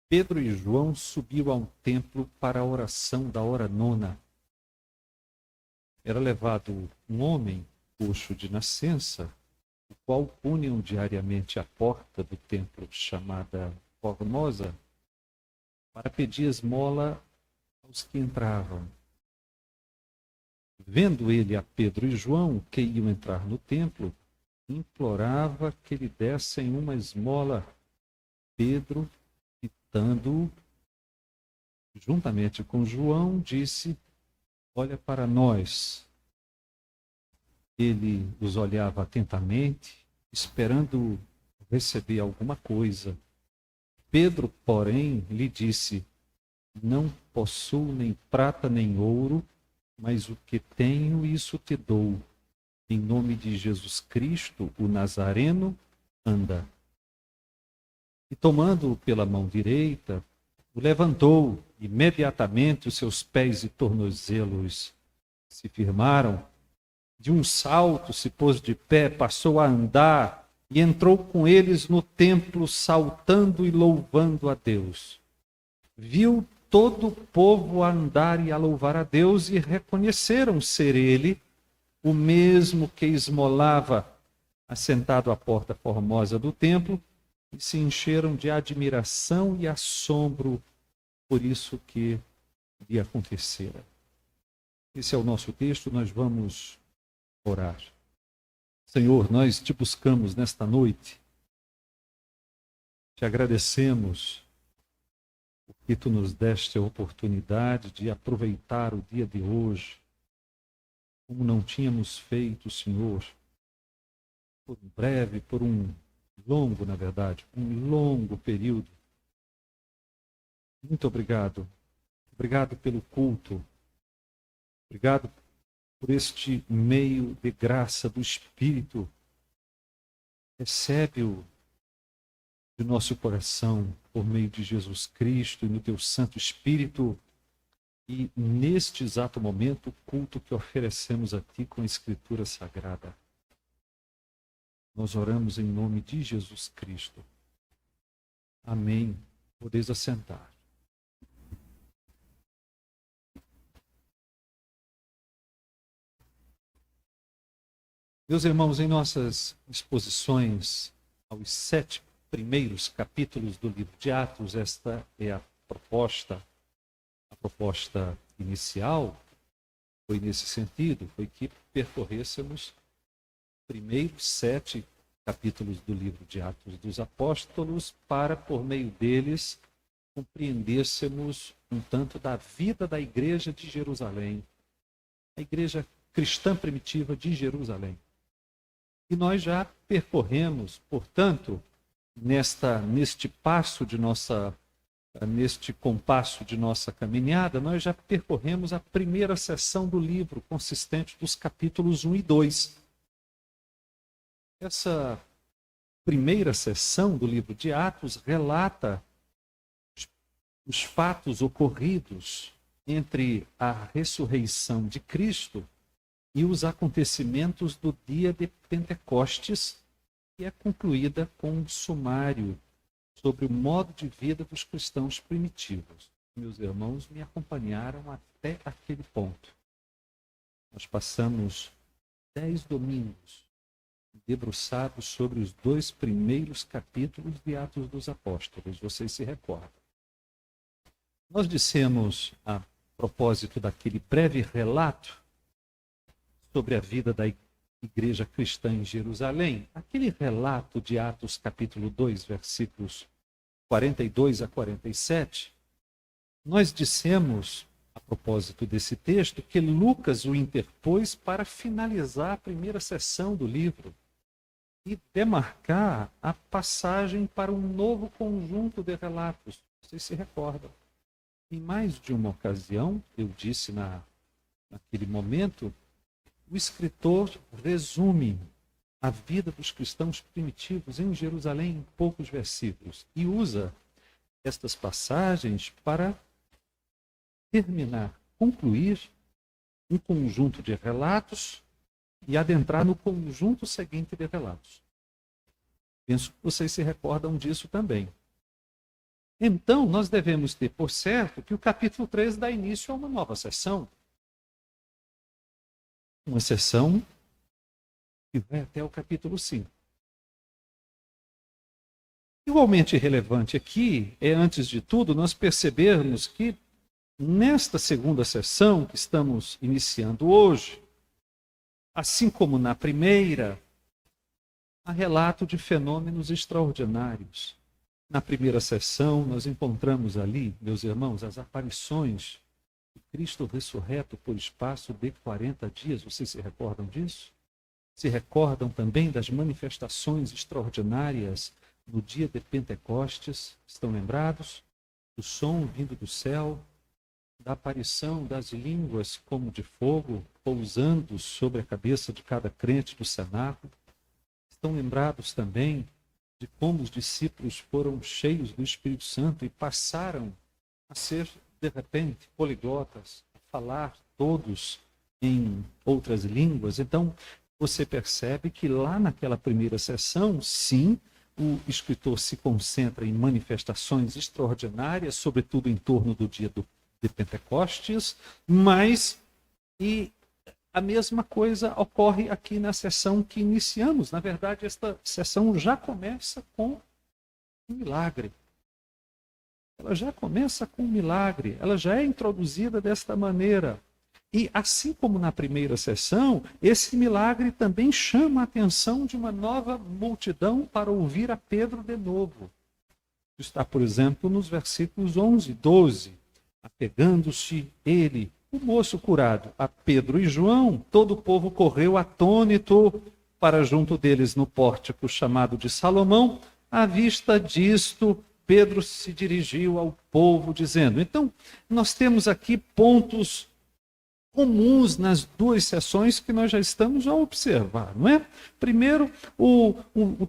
Pedro e João subiram ao templo para a oração da hora nona. Era levado um homem, coxo de nascença, o qual punham diariamente à porta do templo, chamada Formosa, para pedir esmola aos que entravam. Vendo ele a Pedro e João, que iam entrar no templo, implorava que lhe dessem uma esmola. Pedro, fitando-o, juntamente com João, disse: olha para nós. Ele os olhava atentamente, esperando receber alguma coisa. Pedro, porém, lhe disse: não possuo nem prata nem ouro, mas o que tenho, isso te dou. Em nome de Jesus Cristo, o Nazareno, anda. E tomando-o pela mão direita, o levantou. Imediatamente os seus pés e tornozelos se firmaram. De um salto se pôs de pé, passou a andar e entrou com eles no templo, saltando e louvando a Deus. Viu todo o povo a andar e a louvar a Deus e reconheceram ser ele o mesmo que esmolava assentado à porta formosa do templo, e se encheram de admiração e assombro por isso que lhe acontecera. Esse é o nosso texto, nós vamos orar. Senhor, nós te buscamos nesta noite, te agradecemos porque tu nos deste a oportunidade de aproveitar o dia de hoje, como não tínhamos feito, Senhor, por um breve, por um longo, na verdade, um longo período. Muito obrigado. Obrigado pelo culto. Obrigado por este meio de graça do Espírito. Recebe-o de nosso coração por meio de Jesus Cristo e no teu Santo Espírito. E neste exato momento, o culto que oferecemos a ti com a Escritura Sagrada. Nós oramos em nome de Jesus Cristo. Amém. Podeis assentar. Meus irmãos, em nossas exposições aos 7 primeiros capítulos do livro de Atos, esta é a proposta inicial foi nesse sentido, foi que percorrêssemos primeiros 7 capítulos do livro de Atos dos Apóstolos para, por meio deles, compreendêssemos um tanto da vida da igreja de Jerusalém, a igreja cristã primitiva de Jerusalém. E nós já percorremos, portanto, neste compasso de nossa caminhada, nós já percorremos a primeira seção do livro, consistente dos capítulos 1 e 2. Essa primeira seção do livro de Atos relata os fatos ocorridos entre a ressurreição de Cristo e os acontecimentos do dia de Pentecostes, e é concluída com um sumário sobre o modo de vida dos cristãos primitivos. Meus irmãos me acompanharam até aquele ponto. Nós passamos 10 domingos debruçados sobre os 2 primeiros capítulos de Atos dos Apóstolos. Vocês se recordam. Nós dissemos, a propósito daquele breve relato sobre a vida da igreja cristã em Jerusalém, aquele relato de Atos capítulo 2, versículos 42 a 47, nós dissemos, a propósito desse texto, que Lucas o interpôs para finalizar a primeira seção do livro e demarcar a passagem para um novo conjunto de relatos. Vocês se recordam. Em mais de uma ocasião, eu disse naquele momento, o escritor resume a vida dos cristãos primitivos em Jerusalém em poucos versículos e usa estas passagens para terminar, concluir um conjunto de relatos e adentrar no conjunto seguinte de relatos. Penso que vocês se recordam disso também. Então, nós devemos ter por certo que o capítulo 3 dá início a uma nova sessão. Uma sessão que vai até o capítulo 5. Igualmente relevante aqui é, antes de tudo, nós percebermos que nesta segunda sessão que estamos iniciando hoje, assim como na primeira, há relato de fenômenos extraordinários. Na primeira sessão, nós encontramos ali, meus irmãos, as aparições de Cristo ressurreto por espaço de 40 dias. Vocês se recordam disso? Se recordam também das manifestações extraordinárias no dia de Pentecostes? Estão lembrados? Do som vindo do céu, da aparição das línguas como de fogo, pousando sobre a cabeça de cada crente do cenáculo. Estão lembrados também de como os discípulos foram cheios do Espírito Santo e passaram a ser, de repente, poliglotas, a falar todos em outras línguas. Então, você percebe que lá naquela primeira sessão, sim, o escritor se concentra em manifestações extraordinárias, sobretudo em torno do dia de Pentecostes, mas a mesma coisa ocorre aqui na sessão que iniciamos. Na verdade, esta sessão já começa com um milagre. Ela já começa com um milagre. Ela já é introduzida desta maneira. E assim como na primeira sessão, esse milagre também chama a atenção de uma nova multidão para ouvir a Pedro de novo. Está, por exemplo, nos versículos 11 e 12. Apegando-se ele, o moço curado, a Pedro e João, todo o povo correu atônito para junto deles no pórtico chamado de Salomão. À vista disto, Pedro se dirigiu ao povo dizendo... Então, nós temos aqui pontos comuns nas duas sessões que nós já estamos a observar, não é? Primeiro, o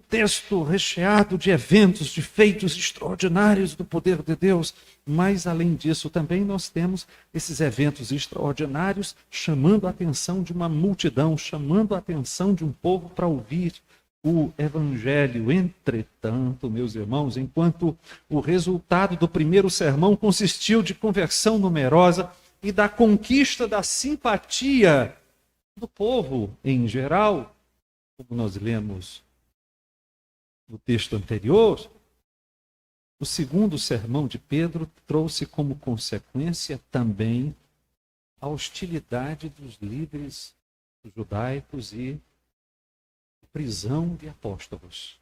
texto recheado de eventos, de feitos extraordinários do poder de Deus, mas além disso também nós temos esses eventos extraordinários chamando a atenção de uma multidão, chamando a atenção de um povo para ouvir o evangelho. Entretanto, meus irmãos, enquanto o resultado do primeiro sermão consistiu de conversão numerosa e da conquista da simpatia do povo em geral, como nós lemos no texto anterior, o segundo sermão de Pedro trouxe como consequência também a hostilidade dos líderes judaicos e a prisão de apóstolos.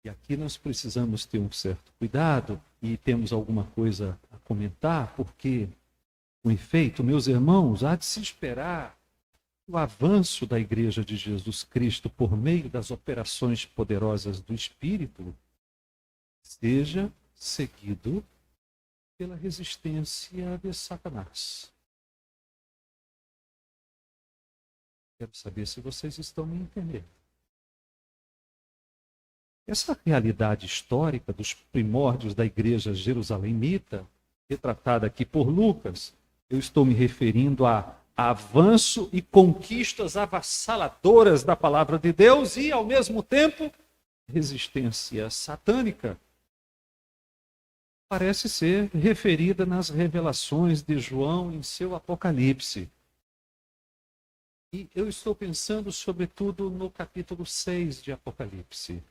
E aqui nós precisamos ter um certo cuidado e temos alguma coisa a comentar, porque, com efeito, meus irmãos, há de se esperar o avanço da Igreja de Jesus Cristo por meio das operações poderosas do Espírito seja seguido pela resistência de Satanás. Quero saber se vocês estão me entendendo. Essa realidade histórica dos primórdios da igreja jerusalemita, retratada aqui por Lucas, eu estou me referindo a avanço e conquistas avassaladoras da palavra de Deus e, ao mesmo tempo, resistência satânica. Parece ser referida nas revelações de João em seu Apocalipse. E eu estou pensando, sobretudo, no capítulo 6 de Apocalipse.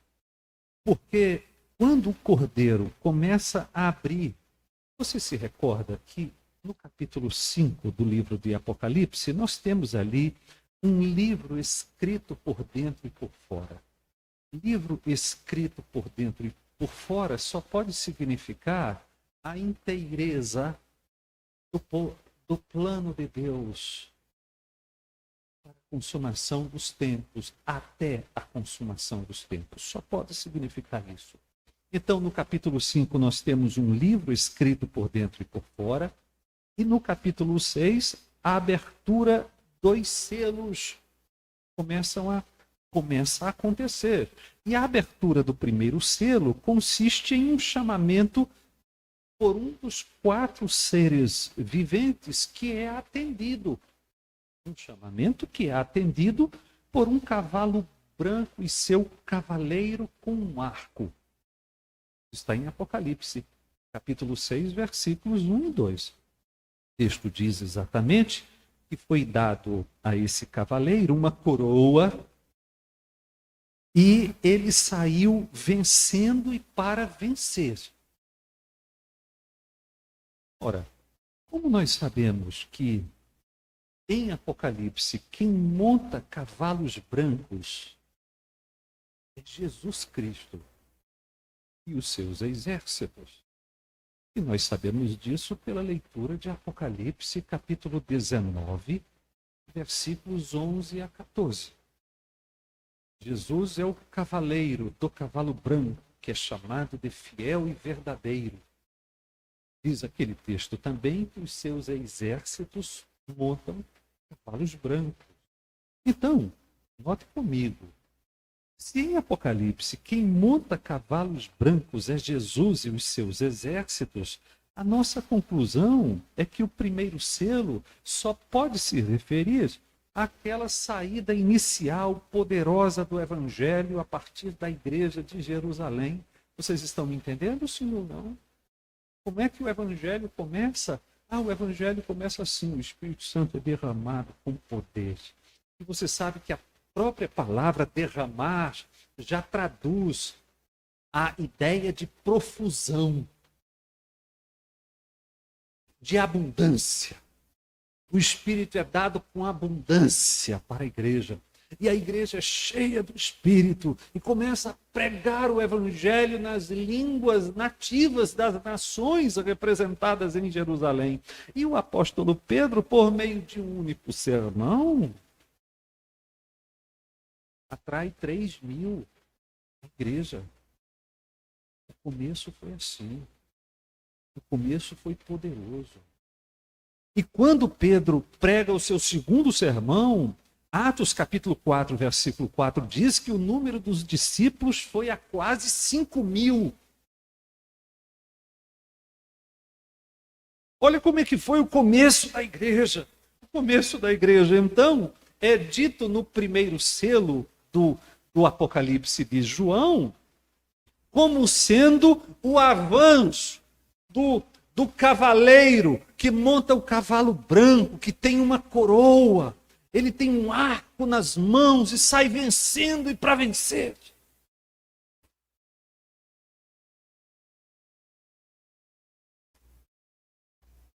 Porque quando o cordeiro começa a abrir, você se recorda que no capítulo 5 do livro de Apocalipse, nós temos ali um livro escrito por dentro e por fora. Livro escrito por dentro e por fora só pode significar a inteireza do plano de Deus para a consumação dos tempos, até a consumação dos tempos. Só pode significar isso. Então, no capítulo 5, nós temos um livro escrito por dentro e por fora, e no capítulo 6, a abertura dos selos começa a acontecer. E a abertura do primeiro selo consiste em um chamamento por um dos 4 seres viventes que é atendido. Um chamamento que é atendido por um cavalo branco e seu cavaleiro com um arco. Está em Apocalipse, capítulo 6, versículos 1 e 2. O texto diz exatamente que foi dado a esse cavaleiro uma coroa e ele saiu vencendo e para vencer. Ora, como nós sabemos que em Apocalipse quem monta cavalos brancos é Jesus Cristo e os seus exércitos? E nós sabemos disso pela leitura de Apocalipse, capítulo 19, versículos 11 a 14. Jesus é o cavaleiro do cavalo branco, que é chamado de fiel e verdadeiro. Diz aquele texto também que os seus exércitos montam cavalos brancos. Então, note comigo, se em Apocalipse quem monta cavalos brancos é Jesus e os seus exércitos, a nossa conclusão é que o primeiro selo só pode se referir àquela saída inicial poderosa do Evangelho a partir da igreja de Jerusalém. Vocês estão me entendendo, sim ou não? Como é que o Evangelho começa? O Evangelho começa assim: o Espírito Santo é derramado com poder. E você sabe que a própria palavra derramar já traduz a ideia de profusão, de abundância. O Espírito é dado com abundância para a igreja. E a igreja é cheia do Espírito e começa a pregar o Evangelho nas línguas nativas das nações representadas em Jerusalém. E o apóstolo Pedro, por meio de um único sermão, atrai 3.000 à igreja. O começo foi assim. O começo foi poderoso. E quando Pedro prega o seu segundo sermão, Atos capítulo 4, versículo 4, diz que o número dos discípulos foi a quase 5.000. Olha como é que foi o começo da igreja. O começo da igreja, então, é dito no primeiro selo do Apocalipse de João, como sendo o avanço do cavaleiro que monta o cavalo branco, que tem uma coroa. Ele tem um arco nas mãos e sai vencendo e para vencer.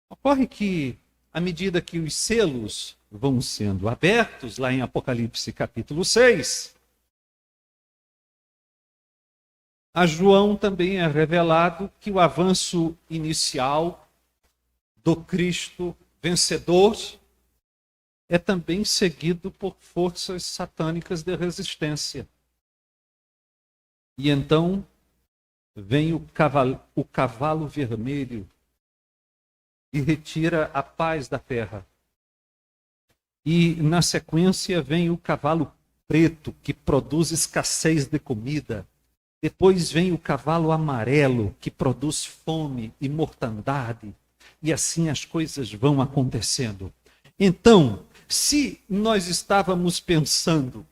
Ocorre que, à medida que os selos vão sendo abertos, lá em Apocalipse capítulo 6, a João também é revelado que o avanço inicial do Cristo vencedor é também seguido por forças satânicas de resistência. E então vem o cavalo vermelho e retira a paz da terra. E na sequência vem o cavalo preto, que produz escassez de comida. Depois vem o cavalo amarelo, que produz fome e mortandade. E assim as coisas vão acontecendo. Então, se nós estávamos pensando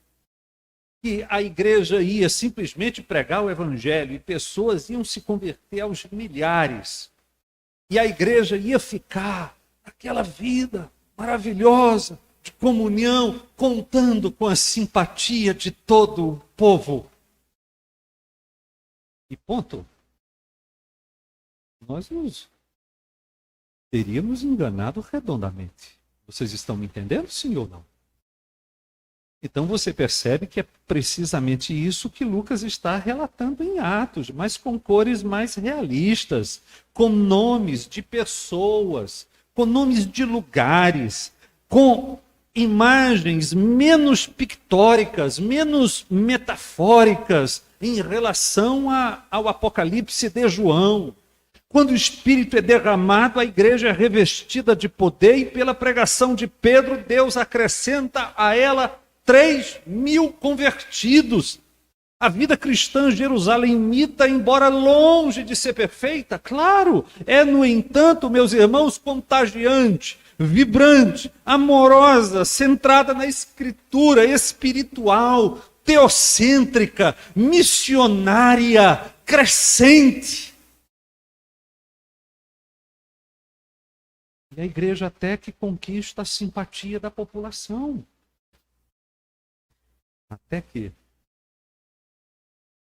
que a igreja ia simplesmente pregar o evangelho e pessoas iam se converter aos milhares, e a igreja ia ficar naquela vida maravilhosa de comunhão, contando com a simpatia de todo o povo, e ponto, nós nos teríamos enganado redondamente. Vocês estão me entendendo, sim ou não? Então você percebe que é precisamente isso que Lucas está relatando em Atos, mas com cores mais realistas, com nomes de pessoas, com nomes de lugares, com imagens menos pictóricas, menos metafóricas em relação ao Apocalipse de João. Quando o Espírito é derramado, a igreja é revestida de poder e pela pregação de Pedro, Deus acrescenta a ela 3.000 convertidos. A vida cristã jerusalemita, embora longe de ser perfeita, claro, é, no entanto, meus irmãos, contagiante, vibrante, amorosa, centrada na escritura, espiritual, teocêntrica, missionária, crescente. E a igreja até que conquista a simpatia da população. Até que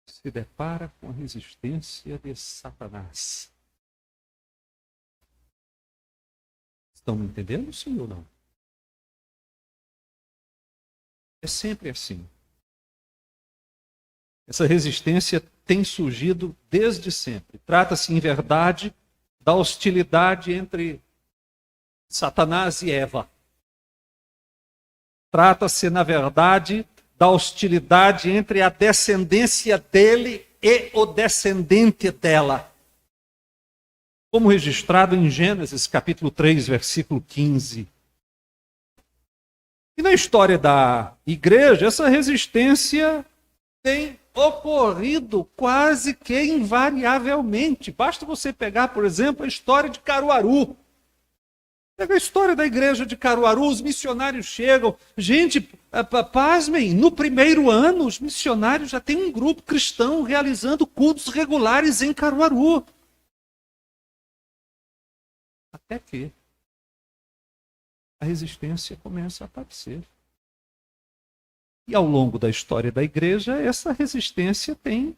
se depara com a resistência de Satanás. Estão me entendendo, sim ou não? É sempre assim. Essa resistência tem surgido desde sempre. Trata-se, em verdade, da hostilidade entre Satanás e Eva. Trata-se, na verdade, da hostilidade entre a descendência dele e o descendente dela. Como registrado em Gênesis, capítulo 3, versículo 15. E na história da igreja, essa resistência tem ocorrido quase que invariavelmente. Basta você pegar, por exemplo, a história de Caruaru. Pega a história da igreja de Caruaru, os missionários chegam. Gente, pasmem, no primeiro ano, os missionários já têm um grupo cristão realizando cultos regulares em Caruaru. Até que a resistência começa a aparecer. E ao longo da história da igreja, essa resistência tem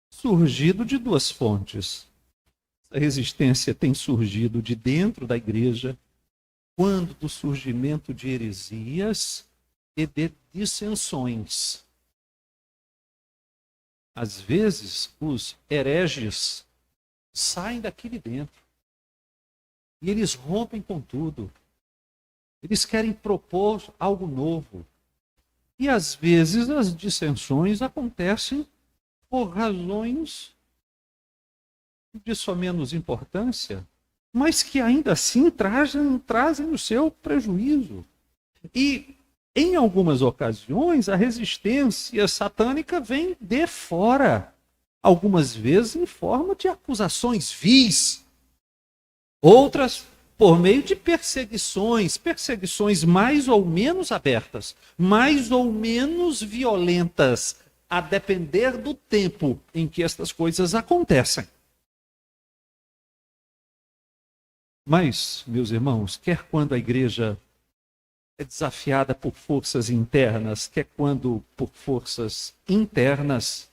surgido de duas fontes. A resistência tem surgido de dentro da igreja, quando do surgimento de heresias e de dissensões. Às vezes, os hereges saem daqui de dentro e eles rompem com tudo. Eles querem propor algo novo. E às vezes as dissensões acontecem por razões de só menos importância, mas que ainda assim trazem o seu prejuízo. E em algumas ocasiões a resistência satânica vem de fora, algumas vezes em forma de acusações vis, outras por meio de perseguições mais ou menos abertas, mais ou menos violentas, a depender do tempo em que estas coisas acontecem. Mas, meus irmãos, quer quando a igreja é desafiada por forças internas, quer quando por forças internas,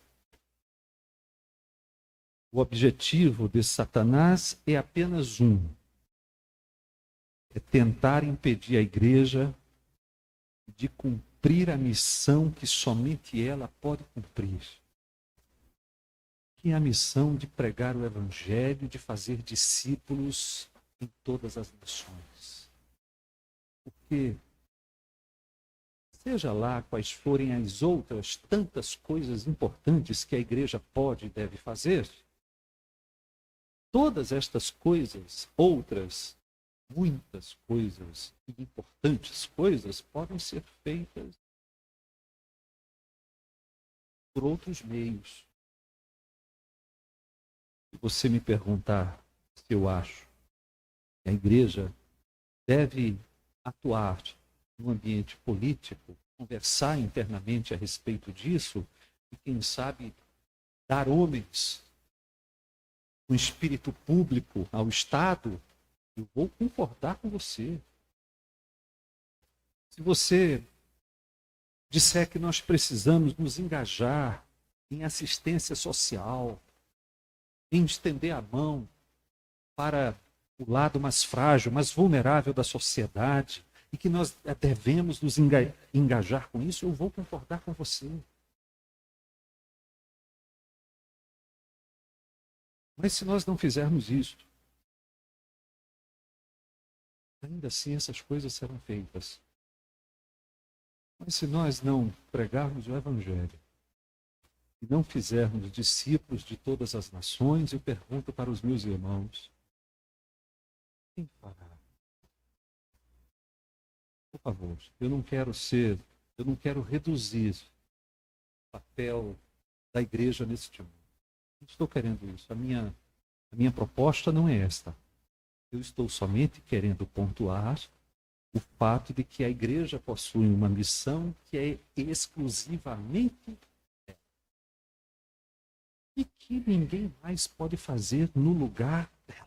o objetivo de Satanás é apenas um: é tentar impedir a igreja de cumprir a missão que somente ela pode cumprir. Que é a missão de pregar o evangelho, de fazer discípulos em todas as nações. Porque, seja lá quais forem as outras tantas coisas importantes que a igreja pode e deve fazer, todas estas coisas, outras, muitas coisas e importantes coisas, podem ser feitas por outros meios. Se você me perguntar se eu acho que a igreja deve atuar no ambiente político, conversar internamente a respeito disso e, quem sabe, dar homens com espírito público ao Estado, eu vou concordar com você. Se você disser que nós precisamos nos engajar em assistência social, em estender a mão para o lado mais frágil, mais vulnerável da sociedade, e que nós devemos nos engajar com isso, eu vou concordar com você. Mas se nós não fizermos isso, ainda assim essas coisas serão feitas. Mas se nós não pregarmos o evangelho e não fizermos discípulos de todas as nações, eu pergunto para os meus irmãos: quem fará? Por favor, eu não quero reduzir o papel da igreja nesse mundo. Não estou querendo isso. A minha proposta não é esta. Eu estou somente querendo pontuar o fato de que a igreja possui uma missão que é exclusivamente dela. E que ninguém mais pode fazer no lugar dela.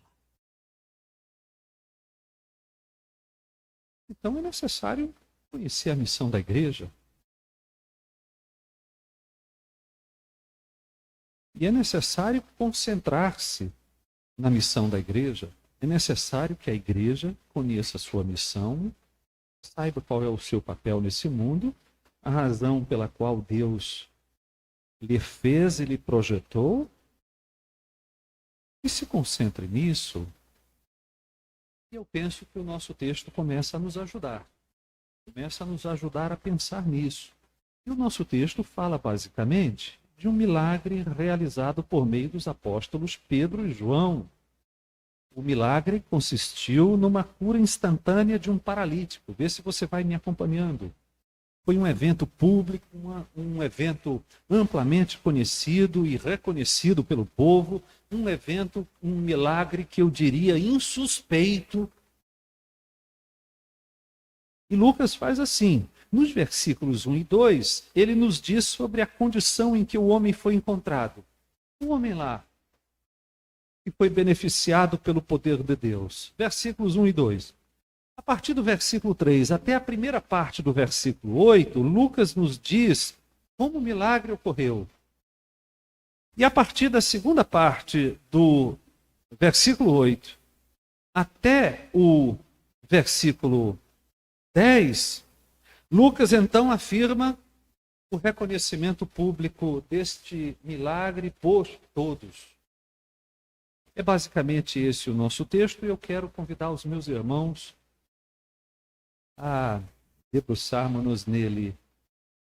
Então é necessário conhecer a missão da igreja. E é necessário concentrar-se na missão da igreja. É necessário que a igreja conheça a sua missão, saiba qual é o seu papel nesse mundo, a razão pela qual Deus lhe fez e lhe projetou, e se concentre nisso. E eu penso que o nosso texto começa a nos ajudar. Começa a nos ajudar a pensar nisso. E o nosso texto fala basicamente de um milagre realizado por meio dos apóstolos Pedro e João. O milagre consistiu numa cura instantânea de um paralítico. Vê se você vai me acompanhando. Foi um evento público, um evento amplamente conhecido e reconhecido pelo povo, um milagre que eu diria insuspeito. E Lucas faz assim, nos versículos 1 e 2, ele nos diz sobre a condição em que o homem foi encontrado. Um homem lá, que foi beneficiado pelo poder de Deus. Versículos 1 e 2. A partir do versículo 3 até a primeira parte do versículo 8, Lucas nos diz como o milagre ocorreu. E a partir da segunda parte do versículo 8 até o versículo 10, Lucas então afirma o reconhecimento público deste milagre por todos. É basicamente esse o nosso texto e eu quero convidar os meus irmãos a debruçarmos nele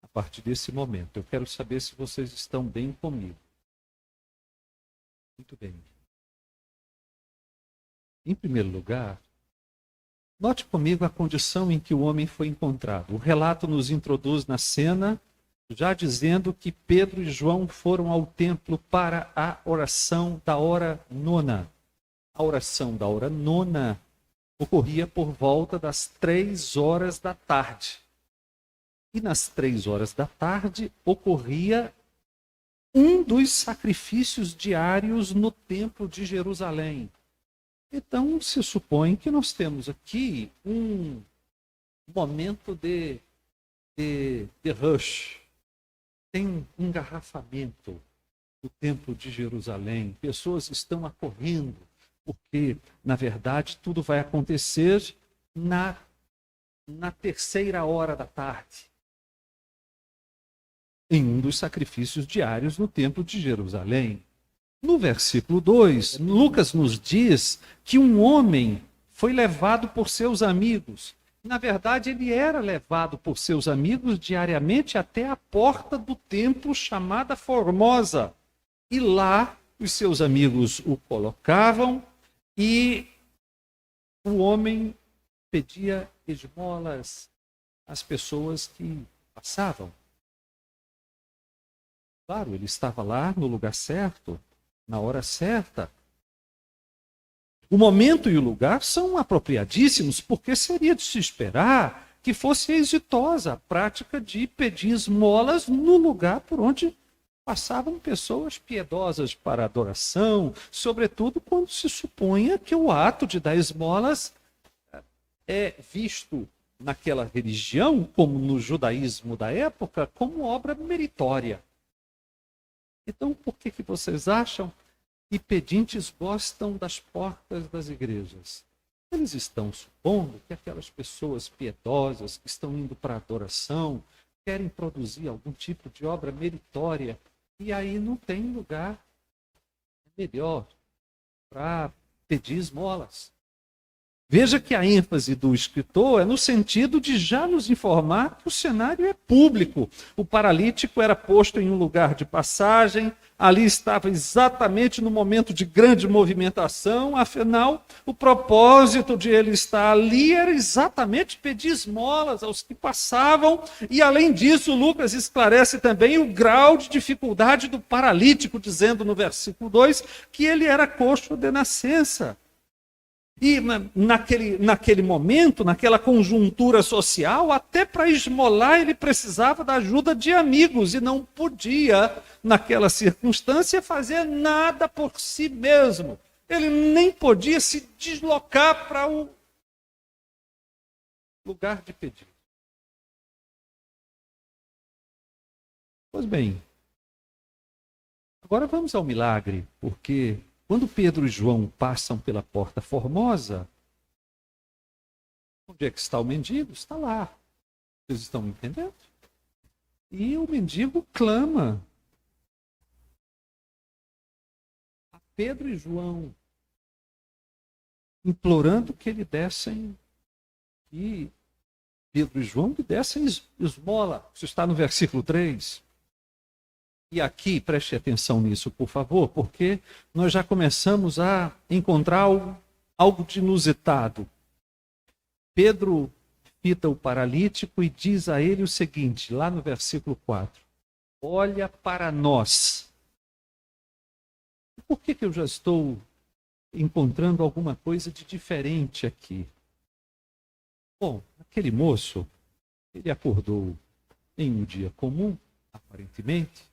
a partir desse momento. Eu quero saber se vocês estão bem comigo. Muito bem. Em primeiro lugar, note comigo a condição em que o homem foi encontrado. O relato nos introduz na cena, já dizendo que Pedro e João foram ao templo para a oração da hora nona. A oração da hora nona ocorria por volta das 3 horas da tarde. E nas 3 horas da tarde ocorria um dos sacrifícios diários no templo de Jerusalém. Então se supõe que nós temos aqui um momento de rush. Tem um engarrafamento no templo de Jerusalém. Pessoas estão acorrendo, porque, na verdade, tudo vai acontecer na 3ª hora da tarde, em um dos sacrifícios diários no templo de Jerusalém. No versículo 2, Lucas nos diz que um homem foi levado por seus amigos. Na verdade, ele era levado por seus amigos diariamente até a porta do templo chamada Formosa. E lá os seus amigos o colocavam e o homem pedia esmolas às pessoas que passavam. Claro, ele estava lá no lugar certo, na hora certa. O momento e o lugar são apropriadíssimos, porque seria de se esperar que fosse exitosa a prática de pedir esmolas no lugar por onde passavam pessoas piedosas para adoração, sobretudo quando se suponha que o ato de dar esmolas é visto naquela religião, como no judaísmo da época, como obra meritória. Então, por que vocês acham que pedintes gostam das portas das igrejas? Eles estão supondo que aquelas pessoas piedosas que estão indo para a adoração querem produzir algum tipo de obra meritória e aí não tem lugar melhor para pedir esmolas. Veja que a ênfase do escritor é no sentido de já nos informar que o cenário é público. O paralítico era posto em um lugar de passagem, ali estava exatamente no momento de grande movimentação, afinal, o propósito de ele estar ali era exatamente pedir esmolas aos que passavam, e além disso, Lucas esclarece também o grau de dificuldade do paralítico, dizendo no versículo 2 que ele era coxo de nascença. E naquele momento, naquela conjuntura social, até para esmolar ele precisava da ajuda de amigos e não podia, naquela circunstância, fazer nada por si mesmo. Ele nem podia se deslocar para o lugar de pedido. Pois bem, agora vamos ao milagre, porque quando Pedro e João passam pela porta formosa, onde é que está o mendigo? Está lá. Vocês estão me entendendo? E o mendigo clama a Pedro e João, implorando que lhe dessem, e Pedro e João lhe dessem esmola. Isso está no versículo 3. E aqui, preste atenção nisso, por favor, porque nós já começamos a encontrar algo de inusitado. Pedro fita o paralítico e diz a ele o seguinte, lá no versículo 4. Olha para nós. Por que eu já estou encontrando alguma coisa de diferente aqui? Bom, aquele moço, ele acordou em um dia comum, aparentemente,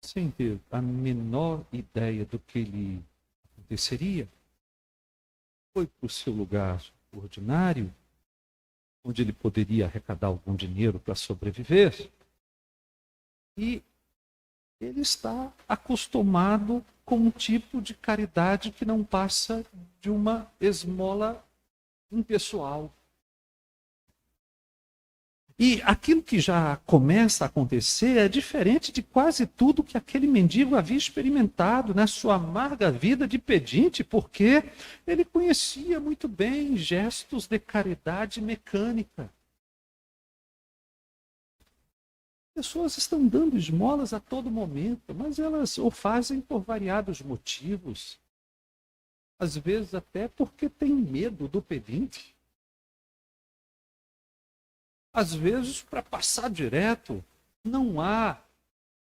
sem ter a menor ideia do que lhe aconteceria. Foi para o seu lugar ordinário, onde ele poderia arrecadar algum dinheiro para sobreviver. E ele está acostumado com um tipo de caridade que não passa de uma esmola impessoal. E aquilo que já começa a acontecer é diferente de quase tudo que aquele mendigo havia experimentado na sua amarga vida de pedinte, porque ele conhecia muito bem gestos de caridade mecânica. Pessoas estão dando esmolas a todo momento, mas elas o fazem por variados motivos. Às vezes até porque tem medo do pedinte. Às vezes, para passar direto, não há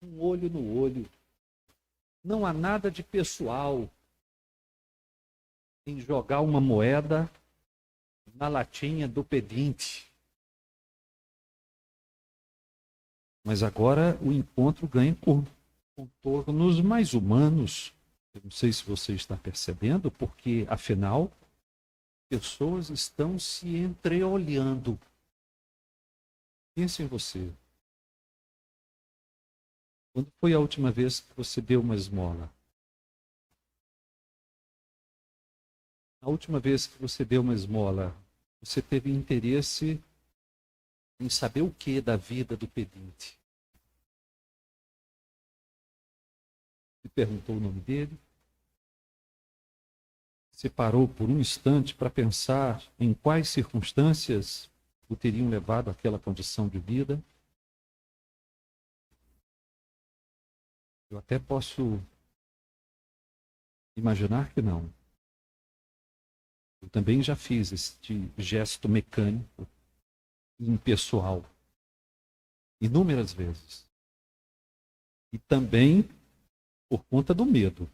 um olho no olho. Não há nada de pessoal em jogar uma moeda na latinha do pedinte. Mas agora o encontro ganha contornos mais humanos. Eu não sei se você está percebendo, porque, afinal, pessoas estão se entreolhando. Pense em você. Quando foi a última vez que você deu uma esmola? A última vez que você deu uma esmola, você teve interesse em saber o que da vida do pedinte? Você perguntou o nome dele? Você parou por um instante para pensar em quais circunstâncias o teriam levado àquela condição de vida? Eu até posso imaginar que não. Eu também já fiz este gesto mecânico e impessoal inúmeras vezes. E também por conta do medo.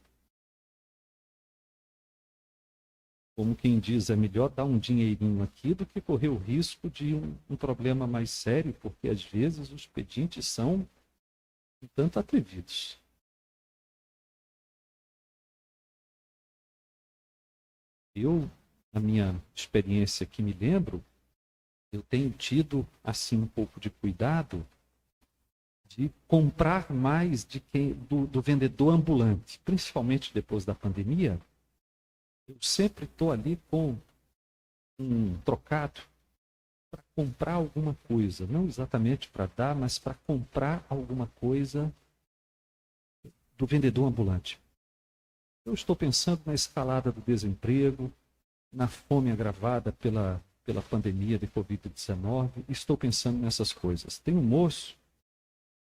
Como quem diz, é melhor dar um dinheirinho aqui do que correr o risco de um problema mais sério, porque às vezes os pedintes são um tanto atrevidos. Eu, na minha experiência que me lembro, eu tenho tido assim um pouco de cuidado de comprar mais do vendedor ambulante, principalmente depois da pandemia. Eu sempre estou ali com um trocado para comprar alguma coisa, não exatamente para dar, mas para comprar alguma coisa do vendedor ambulante. Eu estou pensando na escalada do desemprego, na fome agravada pela pandemia de Covid-19, estou pensando nessas coisas. Tem um moço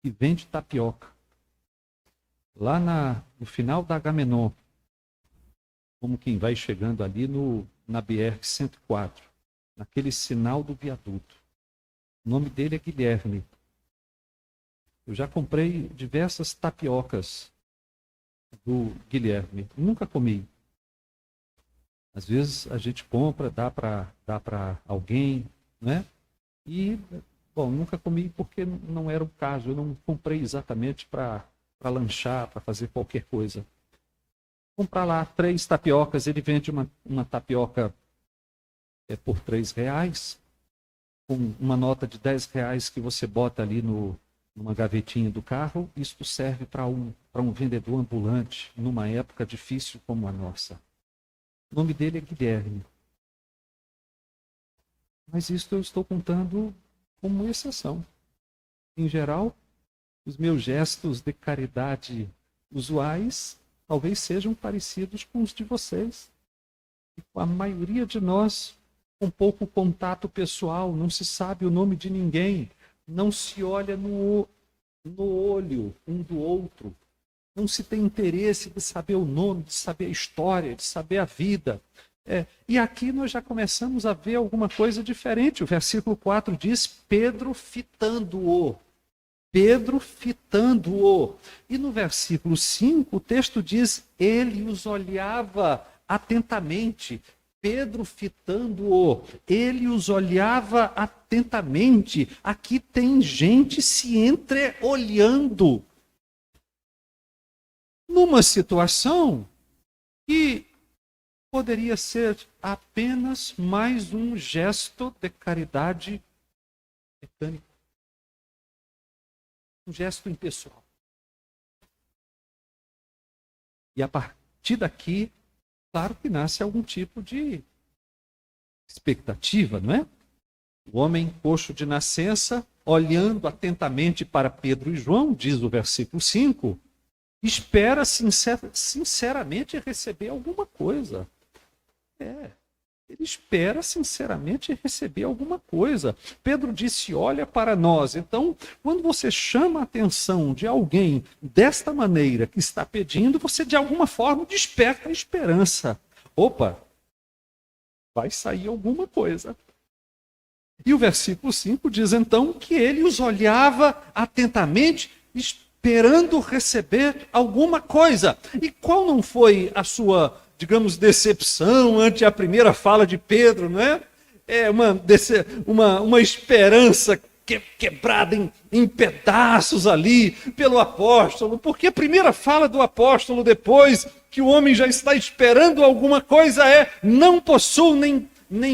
que vende tapioca, lá no final da Agamenon, como quem vai chegando ali na BR-104, naquele sinal do viaduto. O nome dele é Guilherme. Eu já comprei diversas tapiocas do Guilherme. Nunca comi. Às vezes a gente compra, dá para alguém, né? E, bom, nunca comi porque não era o caso. Eu não comprei exatamente para lanchar, para fazer qualquer coisa. Comprar lá 3 tapiocas, ele vende uma tapioca por R$ 3, com uma nota de R$ 10 que você bota ali numa gavetinha do carro. Isto serve para um vendedor ambulante numa época difícil como a nossa. O nome dele é Guilherme. Mas isto eu estou contando como exceção. Em geral, os meus gestos de caridade usuais talvez sejam parecidos com os de vocês. E com a maioria de nós, com pouco contato pessoal, não se sabe o nome de ninguém, não se olha no olho um do outro, não se tem interesse de saber o nome, de saber a história, de saber a vida. E aqui nós já começamos a ver alguma coisa diferente. O versículo 4 diz: Pedro fitando-o. Pedro fitando-o. E no versículo 5 o texto diz: ele os olhava atentamente. Pedro fitando-o, ele os olhava atentamente. Aqui tem gente se entreolhando numa situação que poderia ser apenas mais um gesto de caridade mecânico. Um gesto impessoal. E a partir daqui, claro que nasce algum tipo de expectativa, não é? O homem coxo de nascença, olhando atentamente para Pedro e João, diz o versículo 5, espera sinceramente receber alguma coisa. Ele espera sinceramente receber alguma coisa. Pedro disse: olha para nós. Então, quando você chama a atenção de alguém desta maneira que está pedindo, você de alguma forma desperta a esperança. Opa, vai sair alguma coisa. E o versículo 5 diz então que ele os olhava atentamente, esperando receber alguma coisa. E qual não foi a sua, digamos, decepção ante a primeira fala de Pedro, não é? Uma esperança quebrada em pedaços ali pelo apóstolo, porque a primeira fala do apóstolo, depois que o homem já está esperando alguma coisa, não possuo nem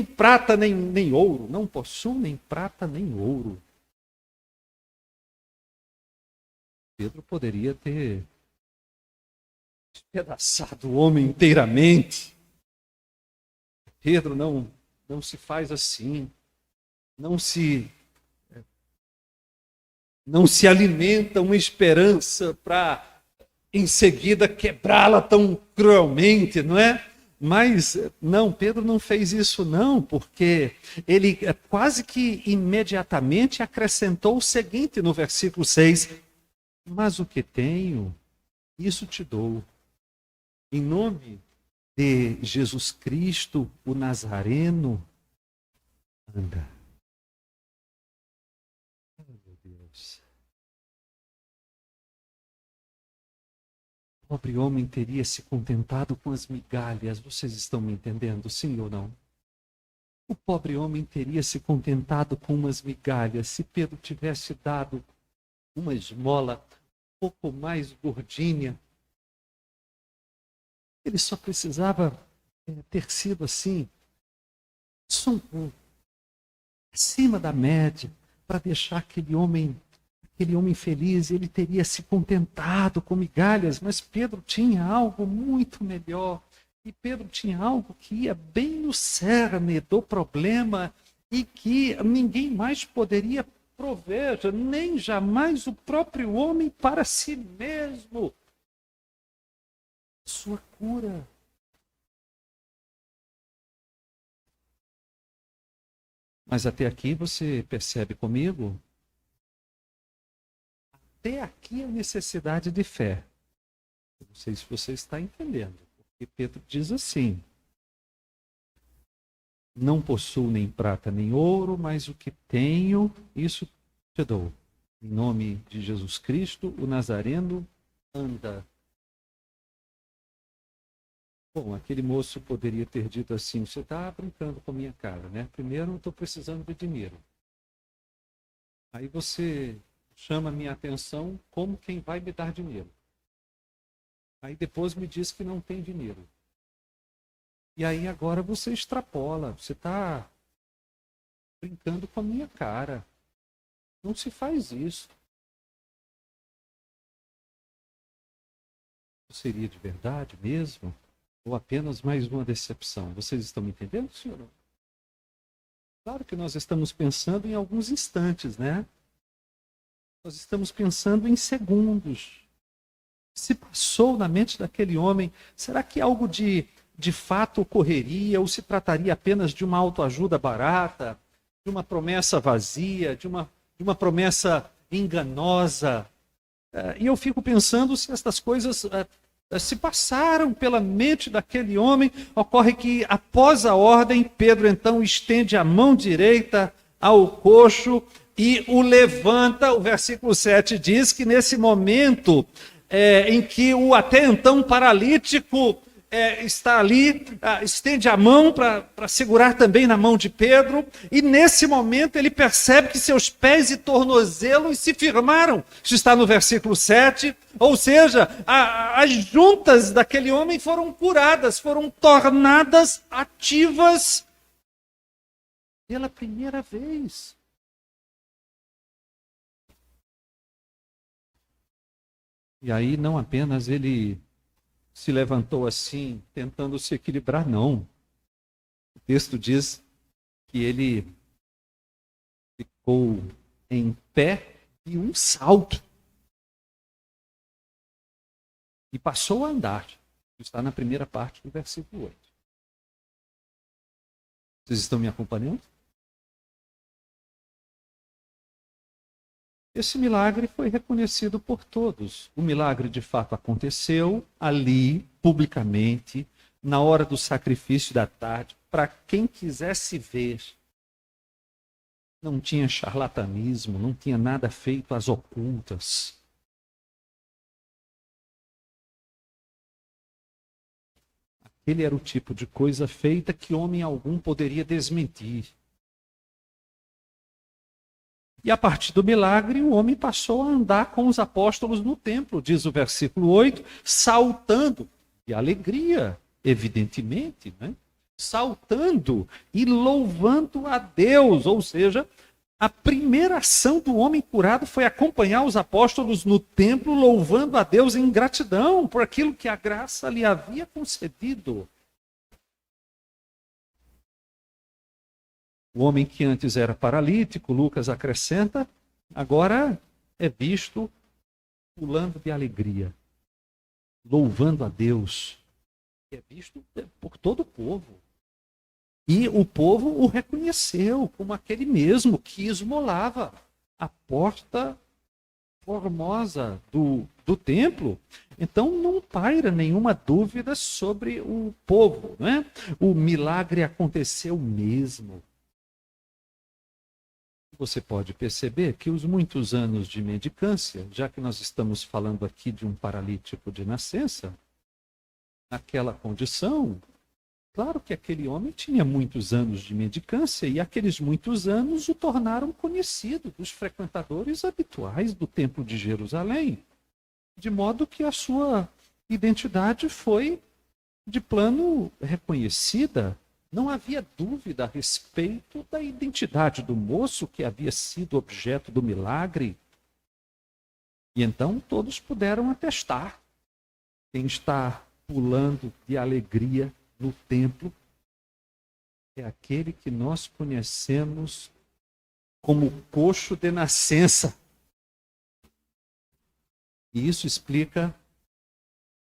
prata nem ouro. Não possuo nem prata nem ouro. Pedro poderia ter despedaçado o homem inteiramente. Pedro, não se faz assim. Não se alimenta uma esperança para em seguida quebrá-la tão cruelmente, não é? Mas não, Pedro não fez isso não, porque ele quase que imediatamente acrescentou o seguinte no versículo 6: mas o que tenho, isso te dou. Em nome de Jesus Cristo, o Nazareno, anda. Oh, meu Deus. O pobre homem teria se contentado com as migalhas. Vocês estão me entendendo, sim ou não? O pobre homem teria se contentado com umas migalhas se Pedro tivesse dado uma esmola um pouco mais gordinha. Ele só precisava ter sido assim, acima da média, para deixar aquele homem feliz. Ele teria se contentado com migalhas, mas Pedro tinha algo muito melhor. E Pedro tinha algo que ia bem no cerne do problema e que ninguém mais poderia prover, nem jamais o próprio homem para si mesmo. Sua cura. Mas até aqui você percebe comigo? Até aqui a necessidade de fé. Não sei se você está entendendo. Porque Pedro diz assim: não possuo nem prata nem ouro, mas o que tenho, isso te dou. Em nome de Jesus Cristo, o Nazareno, anda. Bom, aquele moço poderia ter dito assim: você está brincando com a minha cara, né? Primeiro, eu estou precisando de dinheiro. Aí você chama a minha atenção como quem vai me dar dinheiro. Aí depois me diz que não tem dinheiro. E aí agora você extrapola, você está brincando com a minha cara. Não se faz isso. Seria de verdade mesmo? Ou apenas mais uma decepção? Vocês estão me entendendo, senhor? Claro que nós estamos pensando em alguns instantes, né? Nós estamos pensando em segundos. Se passou na mente daquele homem, será que algo de fato ocorreria ou se trataria apenas de uma autoajuda barata, de uma promessa vazia, de uma promessa enganosa? E eu fico pensando se estas coisas se passaram pela mente daquele homem. Ocorre que, após a ordem, Pedro então estende a mão direita ao coxo e o levanta. O versículo 7 diz que nesse momento em que o até então paralítico está ali, estende a mão para segurar também na mão de Pedro, e nesse momento ele percebe que seus pés e tornozelos se firmaram. Isso está no versículo 7, ou seja, as juntas daquele homem foram curadas, foram tornadas ativas pela primeira vez. E aí não apenas ele se levantou assim, tentando se equilibrar, não. O texto diz que ele ficou em pé e um salto. E passou a andar. Está na primeira parte do versículo 8. Vocês estão me acompanhando? Esse milagre foi reconhecido por todos. O milagre de fato aconteceu ali, publicamente, na hora do sacrifício da tarde, para quem quisesse ver. Não tinha charlatanismo, não tinha nada feito às ocultas. Aquele era o tipo de coisa feita que homem algum poderia desmentir. E a partir do milagre, o homem passou a andar com os apóstolos no templo, diz o versículo 8, saltando, de alegria, evidentemente, né? Saltando e louvando a Deus. Ou seja, a primeira ação do homem curado foi acompanhar os apóstolos no templo, louvando a Deus em gratidão por aquilo que a graça lhe havia concedido. O homem que antes era paralítico, Lucas acrescenta, agora é visto pulando de alegria, louvando a Deus. É visto por todo o povo. E o povo o reconheceu como aquele mesmo que esmolava a porta formosa do templo. Então não paira nenhuma dúvida sobre o povo, não é? O milagre aconteceu mesmo. Você pode perceber que os muitos anos de mendicância, já que nós estamos falando aqui de um paralítico de nascença, naquela condição, claro que aquele homem tinha muitos anos de mendicância e aqueles muitos anos o tornaram conhecido dos frequentadores habituais do Templo de Jerusalém, de modo que a sua identidade foi de plano reconhecida. Não havia dúvida a respeito da identidade do moço que havia sido objeto do milagre. E então todos puderam atestar. Quem está pulando de alegria no templo é aquele que nós conhecemos como coxo de nascença. E isso explica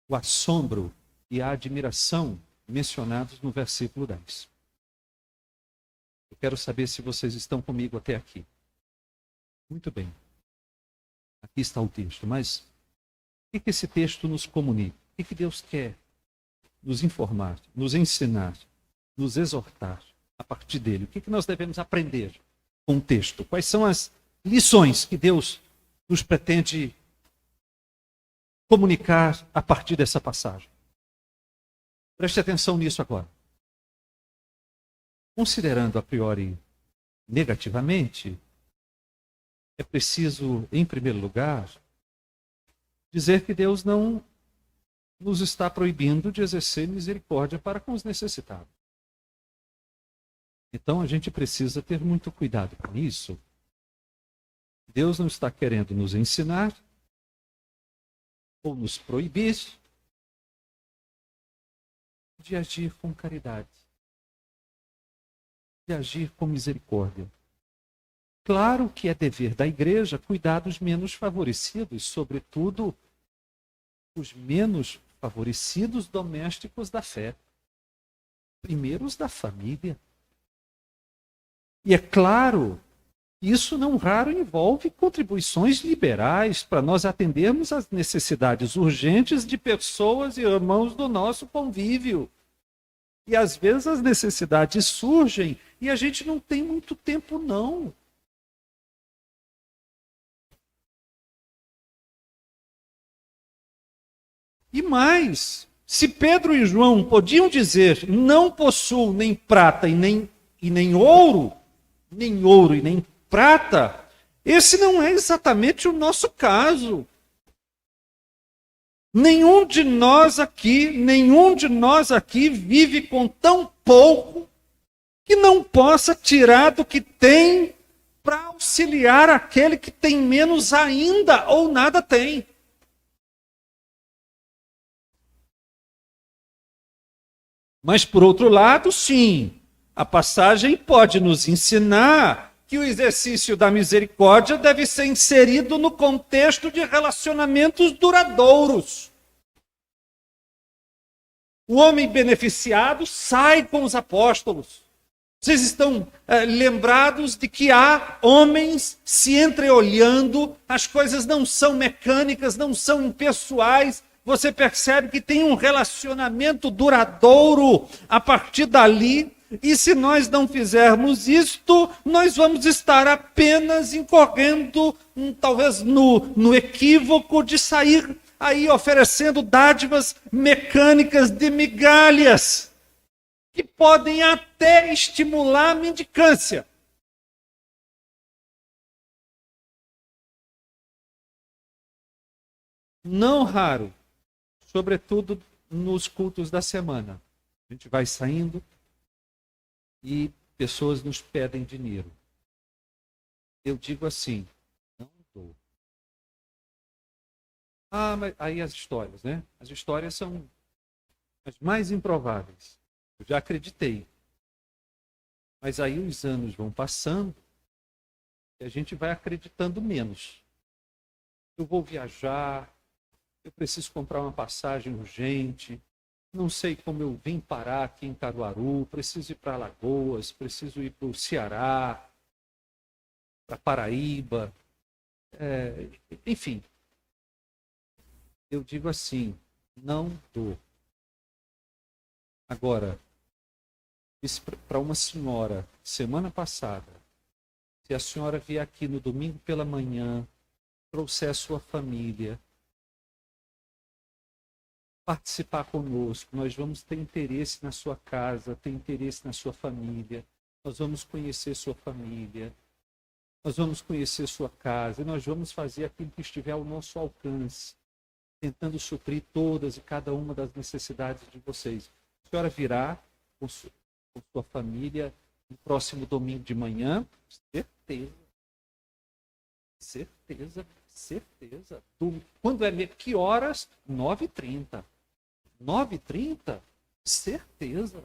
o assombro e a admiração mencionados no versículo 10. Eu quero saber se vocês estão comigo até aqui. Muito bem. Aqui está o texto, mas o que esse texto nos comunica? O que Deus quer nos informar, nos ensinar, nos exortar a partir dele? O que nós devemos aprender com o texto? Quais são as lições que Deus nos pretende comunicar a partir dessa passagem? Preste atenção nisso agora. Considerando a priori negativamente, é preciso, em primeiro lugar, dizer que Deus não nos está proibindo de exercer misericórdia para com os necessitados. Então a gente precisa ter muito cuidado com isso. Deus não está querendo nos ensinar ou nos proibir de agir com caridade, de agir com misericórdia. Claro que é dever da igreja cuidar dos menos favorecidos, sobretudo os menos favorecidos domésticos da fé. Primeiro os da família. E é claro, isso não raro envolve contribuições liberais para nós atendermos às necessidades urgentes de pessoas e irmãos do nosso convívio. E às vezes as necessidades surgem e a gente não tem muito tempo, não. E mais, se Pedro e João podiam dizer, não possuo nem prata e nem ouro e nem prata, esse não é exatamente o nosso caso. Nenhum de nós aqui vive com tão pouco que não possa tirar do que tem para auxiliar aquele que tem menos ainda ou nada tem. Mas, por outro lado, sim, a passagem pode nos ensinar que o exercício da misericórdia deve ser inserido no contexto de relacionamentos duradouros. O homem beneficiado sai com os apóstolos. Vocês estão lembrados de que há homens se entreolhando, as coisas não são mecânicas, não são impessoais. Você percebe que tem um relacionamento duradouro a partir dali. E se nós não fizermos isto, nós vamos estar apenas incorrendo, talvez no equívoco de sair aí oferecendo dádivas mecânicas de migalhas, que podem até estimular a mendicância. Não raro, sobretudo nos cultos da semana. A gente vai saindo e pessoas nos pedem dinheiro. Eu digo assim, não dou. Mas aí as histórias, né? As histórias são as mais improváveis. Eu já acreditei. Mas aí os anos vão passando e a gente vai acreditando menos. Eu vou viajar, eu preciso comprar uma passagem urgente, não sei como eu vim parar aqui em Caruaru, preciso ir para Alagoas, preciso ir para o Ceará, para Paraíba, enfim. Eu digo assim, não dou. Agora, disse para uma senhora, semana passada, se a senhora vier aqui no domingo pela manhã, trouxer a sua família, participar conosco, nós vamos ter interesse na sua casa, ter interesse na sua família, nós vamos conhecer sua família, nós vamos conhecer sua casa, e nós vamos fazer aquilo que estiver ao nosso alcance, tentando suprir todas e cada uma das necessidades de vocês. A senhora virá com sua família no próximo domingo de manhã? Certeza. Certeza, certeza. Quando é que horas? 9h30. 9h30? Certeza.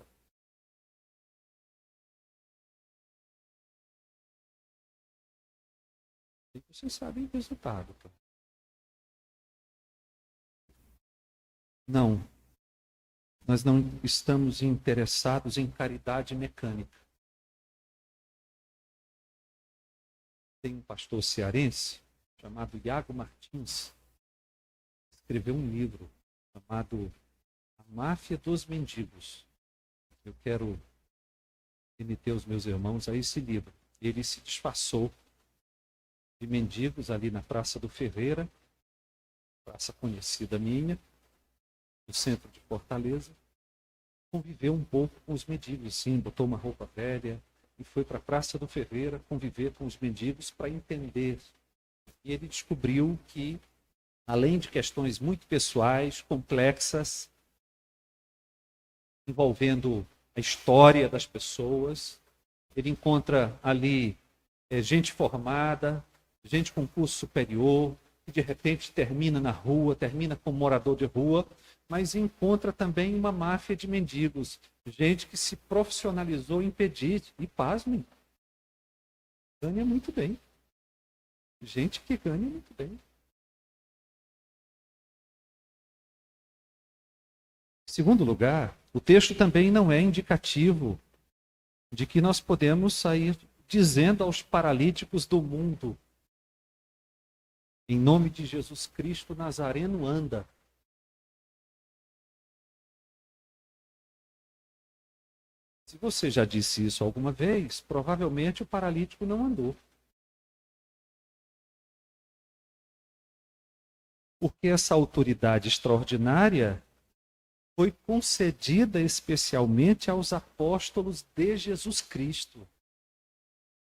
E vocês sabem o resultado. Tá? Não. Nós não estamos interessados em caridade mecânica. Tem um pastor cearense chamado Iago Martins, escreveu um livro chamado A Máfia dos Mendigos. Eu quero remeter os meus irmãos a esse livro. Ele se disfarçou de mendigos ali na Praça do Ferreira, praça conhecida minha, no centro de Fortaleza, conviveu um pouco com os mendigos, sim, botou uma roupa velha e foi para a Praça do Ferreira conviver com os mendigos para entender. E ele descobriu que, além de questões muito pessoais, complexas, envolvendo a história das pessoas, ele encontra ali gente formada, gente com curso superior, que de repente termina na rua, termina como morador de rua, mas encontra também uma máfia de mendigos, gente que se profissionalizou em pedir, e pasmem, ganha muito bem. Gente que ganha muito bem. Em segundo lugar, o texto também não é indicativo de que nós podemos sair dizendo aos paralíticos do mundo: em nome de Jesus Cristo Nazareno, anda. Se você já disse isso alguma vez, provavelmente o paralítico não andou. Porque essa autoridade extraordinária foi concedida especialmente aos apóstolos de Jesus Cristo.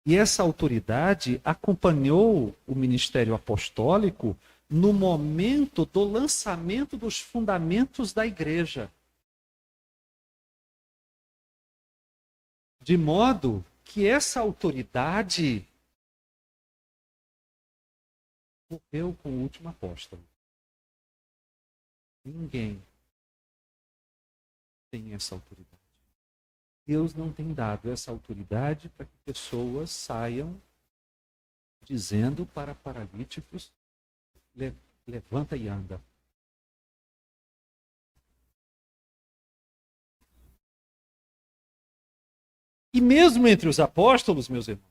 E essa autoridade acompanhou o ministério apostólico no momento do lançamento dos fundamentos da igreja. De modo que essa autoridade morreu com o último apóstolo. Ninguém tem essa autoridade. Deus não tem dado essa autoridade para que pessoas saiam dizendo para paralíticos: levanta e anda. E mesmo entre os apóstolos, meus irmãos,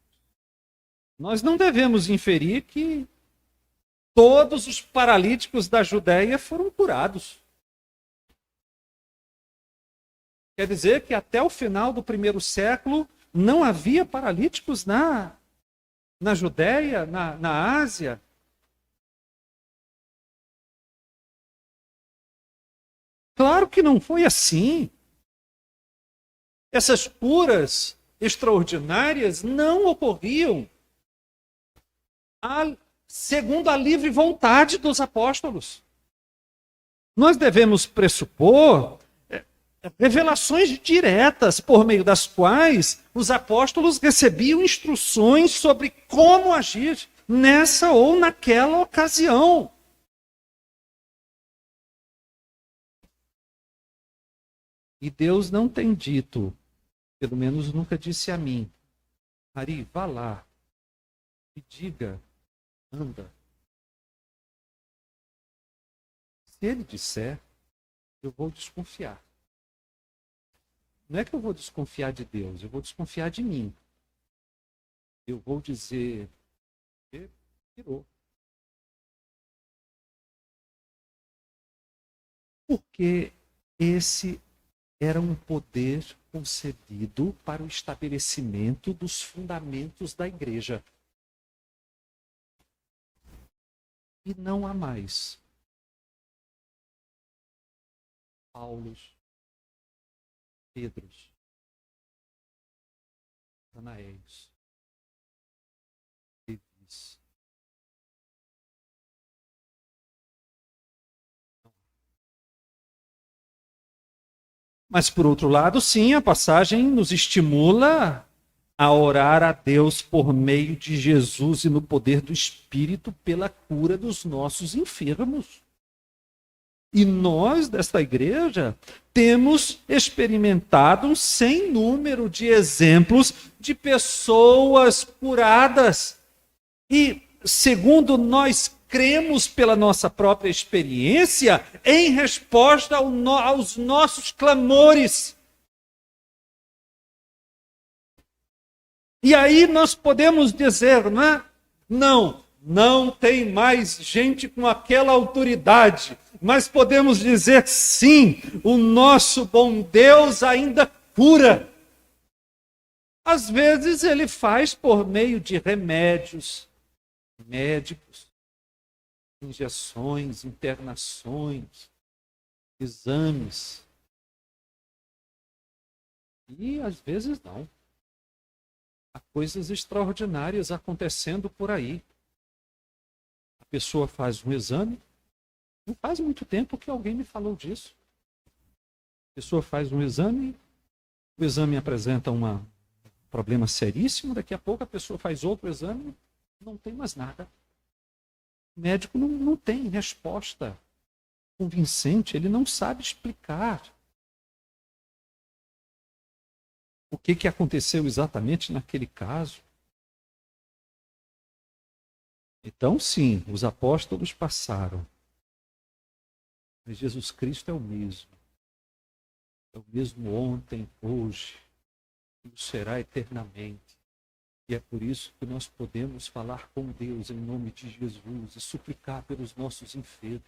nós não devemos inferir que todos os paralíticos da Judéia foram curados. Quer dizer que até o final do primeiro século não havia paralíticos na Judéia, na Ásia. Claro que não foi assim. Essas curas extraordinárias não ocorriam segundo a livre vontade dos apóstolos. Nós devemos pressupor revelações diretas por meio das quais os apóstolos recebiam instruções sobre como agir nessa ou naquela ocasião. E Deus não tem dito, pelo menos nunca disse a mim: Ari, vá lá e diga, anda. Se ele disser, eu vou desconfiar. Não é que eu vou desconfiar de Deus, eu vou desconfiar de mim. Eu vou dizer, virou. Porque esse era um poder concedido para o estabelecimento dos fundamentos da igreja. E não há mais Paulos, Pedros, Anaéis, Levis. Mas, por outro lado, sim, a passagem nos estimula a orar a Deus por meio de Jesus e no poder do Espírito pela cura dos nossos enfermos. E nós, desta igreja, temos experimentado um sem número de exemplos de pessoas curadas. E, segundo nós cremos pela nossa própria experiência, em resposta aos nossos clamores. E aí nós podemos dizer, não é? Não tem mais gente com aquela autoridade. Mas podemos dizer sim, o nosso bom Deus ainda cura. Às vezes ele faz por meio de remédios, médicos, injeções, internações, exames. E às vezes não. Há coisas extraordinárias acontecendo por aí. A pessoa faz um exame, não faz muito tempo que alguém me falou disso. A pessoa faz um exame, o exame apresenta um problema seríssimo, daqui a pouco a pessoa faz outro exame, não tem mais nada. O médico não tem resposta convincente, ele não sabe explicar o que aconteceu exatamente naquele caso. Então, sim, os apóstolos passaram, mas Jesus Cristo é o mesmo. É o mesmo ontem, hoje, e o será eternamente. E é por isso que nós podemos falar com Deus em nome de Jesus e suplicar pelos nossos enfermos.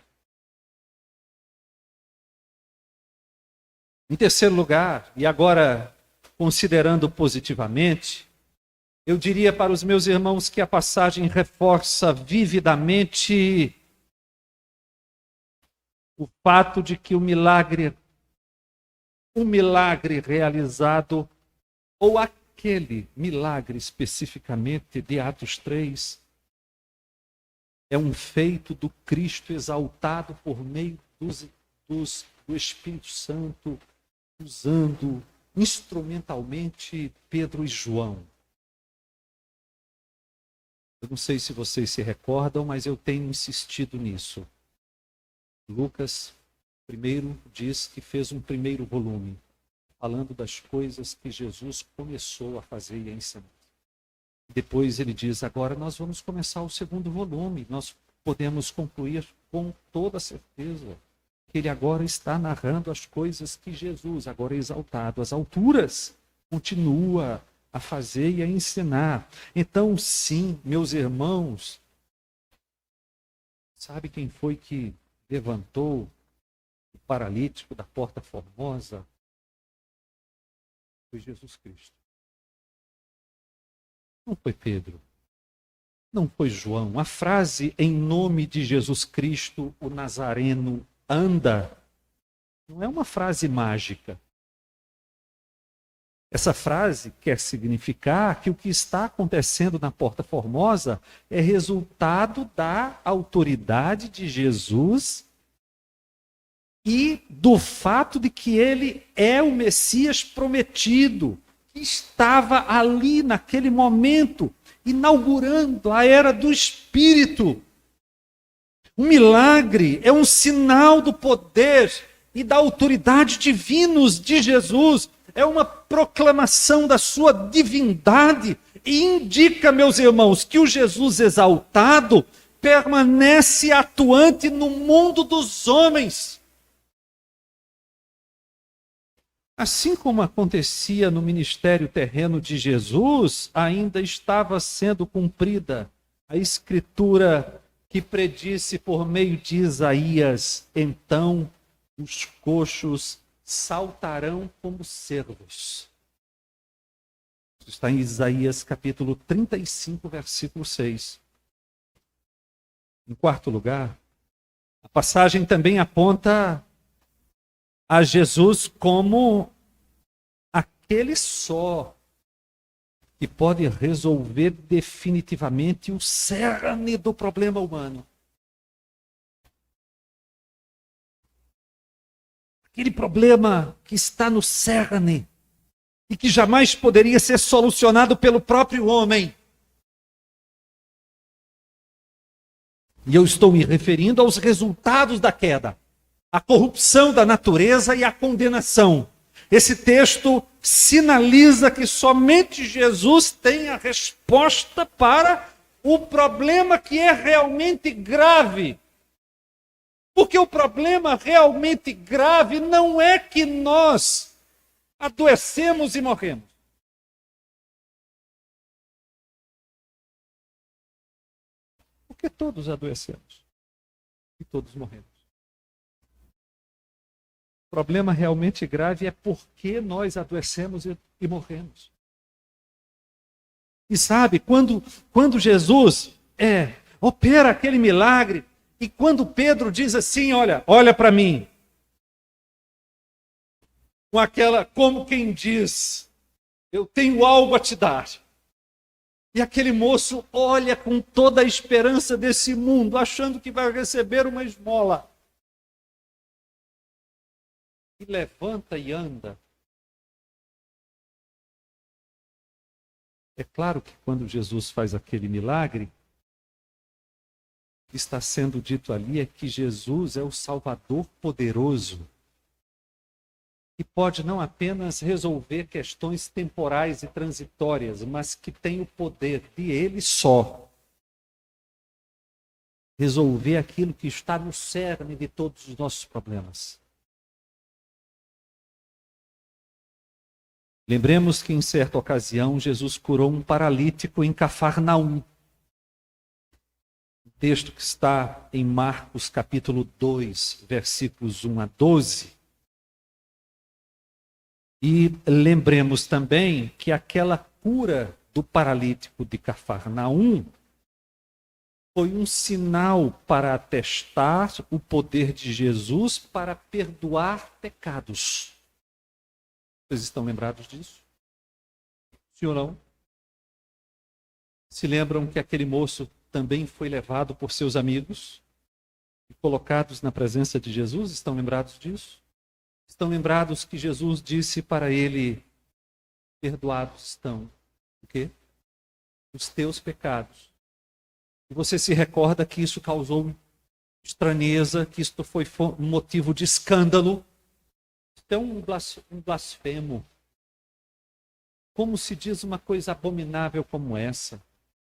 Em terceiro lugar, e agora considerando positivamente, eu diria para os meus irmãos que a passagem reforça vividamente o fato de que o milagre realizado, ou aquele milagre especificamente de Atos 3, é um feito do Cristo exaltado por meio do Espírito Santo, usando instrumentalmente Pedro e João. Eu não sei se vocês se recordam, mas eu tenho insistido nisso. Lucas, primeiro, diz que fez um primeiro volume, falando das coisas que Jesus começou a fazer e a ensinar. Depois ele diz, agora nós vamos começar o segundo volume. Nós podemos concluir com toda certeza que ele agora está narrando as coisas que Jesus, agora exaltado às alturas, continua a fazer e a ensinar. Então, sim, meus irmãos, sabe quem foi que levantou o paralítico da Porta Formosa? Foi Jesus Cristo. Não foi Pedro. Não foi João. A frase em nome de Jesus Cristo, o Nazareno anda, não é uma frase mágica. Essa frase quer significar que o que está acontecendo na Porta Formosa é resultado da autoridade de Jesus e do fato de que ele é o Messias prometido, que estava ali naquele momento, inaugurando a era do Espírito. O milagre é um sinal do poder e da autoridade divinos de Jesus. É uma proclamação da sua divindade e indica, meus irmãos, que o Jesus exaltado permanece atuante no mundo dos homens. Assim como acontecia no ministério terreno de Jesus, ainda estava sendo cumprida a escritura que predisse por meio de Isaías, então os coxos saltarão como cervos. Isso está em Isaías capítulo 35, versículo 6. Em quarto lugar, a passagem também aponta a Jesus como aquele só que pode resolver definitivamente o cerne do problema humano. Aquele problema que está no cerne e que jamais poderia ser solucionado pelo próprio homem. E eu estou me referindo aos resultados da queda, a corrupção da natureza e a condenação. Esse texto sinaliza que somente Jesus tem a resposta para o problema que é realmente grave. Porque o problema realmente grave não é que nós adoecemos e morremos. Porque todos adoecemos e todos morremos. O problema realmente grave é porque nós adoecemos e morremos. E sabe, quando Jesus opera aquele milagre, e quando Pedro diz assim, olha para mim, com aquela, como quem diz, eu tenho algo a te dar. E aquele moço olha com toda a esperança desse mundo, achando que vai receber uma esmola. E levanta e anda. É claro que quando Jesus faz aquele milagre, o que está sendo dito ali é que Jesus é o Salvador poderoso, que pode não apenas resolver questões temporais e transitórias, mas que tem o poder de Ele só resolver aquilo que está no cerne de todos os nossos problemas. Lembremos que em certa ocasião Jesus curou um paralítico em Cafarnaum. O texto que está em Marcos capítulo 2, versículos 1 a 12. E lembremos também que aquela cura do paralítico de Cafarnaum foi um sinal para atestar o poder de Jesus para perdoar pecados. Vocês estão lembrados disso? Sim ou não? Se lembram que aquele moço também foi levado por seus amigos e colocados na presença de Jesus? Estão lembrados disso? Estão lembrados que Jesus disse para ele, perdoados estão o quê? Os teus pecados. E você se recorda que isso causou estranheza, que isto foi um motivo de escândalo. Então, um blasfemo. Como se diz uma coisa abominável como essa?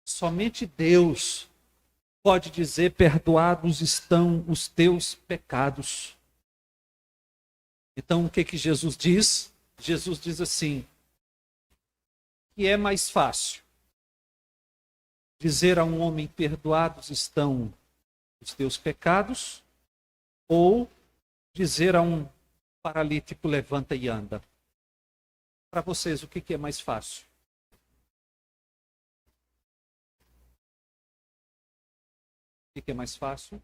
Somente Deus pode dizer, perdoados estão os teus pecados. Então, o que Jesus diz? Jesus diz assim, que é mais fácil dizer a um homem, perdoados estão os teus pecados, ou dizer a um paralítico, levanta e anda. Para vocês, o que é mais fácil? O que é mais fácil?